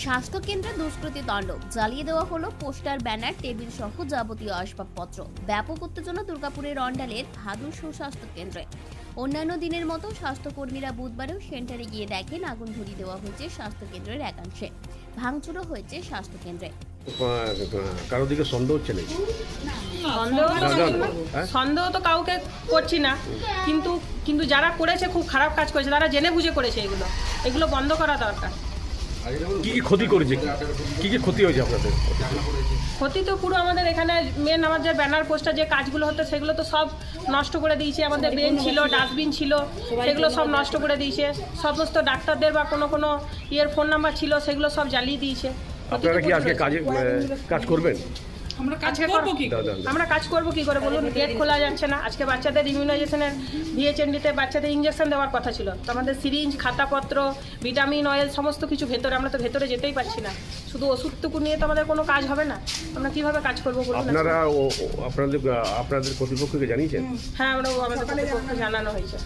স্বাস্থ্যকেন্দ্রে দুষ্কৃতী তাণ্ডব, জ্বালিয়ে দেওয়া হলো পোস্টার, ব্যানার, টেবিল সহ যাবতীয় আসবাবপত্র। ব্যাপক উত্তেজনা দুর্গাপুরের অন্ডালের ভাদুর সুস্বাস্থ্য কেন্দ্রে। অন্যান্য দিনের মতো স্বাস্থ্যকর্মীরা বুধবারেও সেন্টারে গিয়ে দেখেন আগুন ধরিয়ে দেওয়া হয়েছে স্বাস্থ্যকেন্দ্রের একাংশে। ভাঙচুরও হয়েছে স্বাস্থ্যকেন্দ্রে। কারো দিকে সন্দেহ হচ্ছে নাকি? সন্দেহ তো কাউকে করছি না, কিন্তু যারা করেছে খুব খারাপ কাজ করেছে, তারা জেনে বুঝে করেছে। এগুলো বন্ধ করা দরকার। কি কি ক্ষতি করেছে, কি কি ক্ষতি হয়েছে আপনাদের? ক্ষতি তো পুরো আমাদের এখানে মেন আমাদের ব্যানার পোস্টার যে কাজগুলো হতো সেগুলো তো সব নষ্ট করে দিয়েছে। আমাদের বেঞ্চ ছিল, ডাস্টবিন ছিল, সেগুলো সব নষ্ট করে দিয়েছে। সমস্ত ডাক্তারদের বা কোনো ইয়ের ফোন নাম্বার ছিল, সেগুলো সব জ্বালিয়ে দিয়েছে। আপনারা কি আজকে কাজ করবেন? আমরা কাজ করবো কি করে বলুন? গেট খোলা যাচ্ছে না। আজকে বাচ্চাদের ইমিউনাইজেশনের ভিএচএনডিতে বাচ্চাদের ইঞ্জেকশন দেওয়ার কথা ছিল, তো আমাদের সিরিঞ্জ, খাতাপত্র, ভিটামিন, অয়েল সমস্ত কিছু ভেতরে, আমরা তো ভেতরে যেতেই পারছি না। শুধু ওষুধটুকু নিয়ে তো আমাদের কোনো কাজ হবে না। আমরা কিভাবে কাজ করবো বলুন? আপনারা আপনাদের কর্তৃপক্ষকে জানিয়েছেন? হ্যাঁ, আমাদের কর্তৃপক্ষকে জানানো হয়েছে।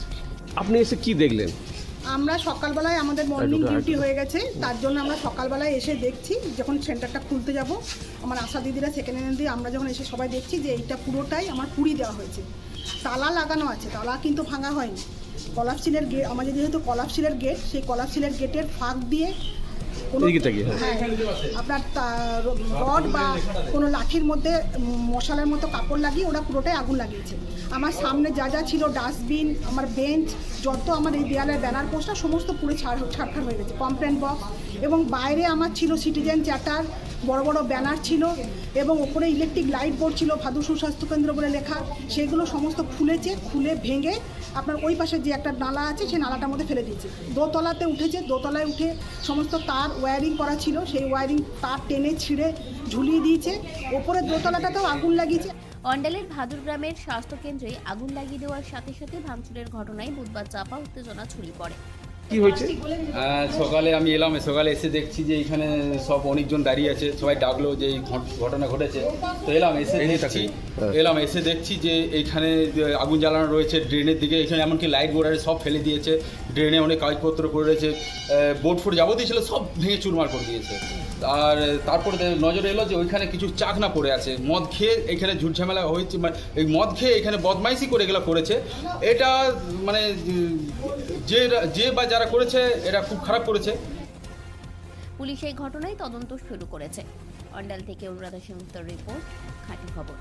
আপনি এসে কি দেখলেন? আমরা সকালবেলায় আমাদের মর্নিং ডিউটি হয়ে গেছে, তার জন্য আমরা সকালবেলায় এসে দেখছি, যখন সেন্টারটা খুলতে যাব আমার আশা দিদিরা, সেকেন্ড হ্যান্ড দিয়ে আমরা যখন এসে সবাই দেখছি যে এইটা পুরোটাই আমার পুড়িয়ে দেওয়া হয়েছে। তালা লাগানো আছে, তালা কিন্তু ভাঙা হয়নি। কলাপসিলের গেট, আমাদের যেহেতু কলাপসিলের গেট, সেই কলাপসিলের গেটের ফাঁক দিয়ে আপনার রড বা কোনো লাঠির মধ্যে মশালের মতো কাপড় লাগিয়ে ওরা পুরোটাই আগুন লাগিয়েছে। আমার সামনে যা যা ছিল, ডাস্টবিন, আমার বেঞ্চ, যত আমার এই দেয়ালের ব্যানার পোস্টার সমস্ত পুরো ছাড়খাড় হয়ে গেছে। কমপ্লেন বক্স এবং বাইরে আমার ছিল সিটিজেন চ্যাটার, বড় বড় ব্যানার ছিল এবং ওপরে ইলেকট্রিক লাইট বোর্ড ছিল ভাদু সুস্বাস্থ্য কেন্দ্র বলে লেখা। সেগুলো সমস্ত খুলে ভেঙে আপনার ওই পাশে যে একটা নালা আছে সেই নালাটার মধ্যে ফেলে দিয়েছে। দোতলাতে উঠেছে, দোতলায় উঠে সমস্ত তার ওয়্যারিং করা ছিল, সেই ওয়্যারিং তার টেনে ছিঁড়ে ঝুলিয়ে দিয়েছে। ওপরের দোতলাটাতেও আগুন লাগিয়েছে। অন্ডালের ভাদুর গ্রামের স্বাস্থ্যকেন্দ্রে আগুন লাগিয়ে দেওয়ার সাথে সাথে ভাঙচুরের ঘটনায় বুধবার চাপা উত্তেজনা ছড়িয়ে পড়ে। কি হয়েছে? সকালে আমি এলাম, সকালে এসে দেখছি যে এইখানে সব অনেকজন দাঁড়িয়ে আছে, সবাই ডাকলো যে এই ঘটনা ঘটেছে। তো এলাম এসে দেখছি যে এইখানে আগুন জ্বালানো রয়েছে ড্রেনের দিকে। এখানে এমনকি লাইট বোর্ডারে সব ফেলে দিয়েছে, ড্রেনে অনেক কাগজপত্র করে রয়েছে, বোর্ড ফোর্ড যাবতীয় ছিল সব ভেঙে চুরমার করে দিয়েছে। আর তারপরে নজরে এলো যে ওইখানে কিছু চাকনা পড়ে আছে, মদ খেয়ে এখানে ঝুটঝামেলা হয়েছে, মানে এই মদ খেয়ে এখানে বদমাইশি করে এগুলো করেছে। এটা মানে যে বা যারা করেছে এরা খুব খারাপ করেছে। পুলিশ এই ঘটনায় তদন্ত শুরু করেছে। অন্ডাল থেকে অনুরাধা সিংহের রিপোর্ট, খাঁটি খবর।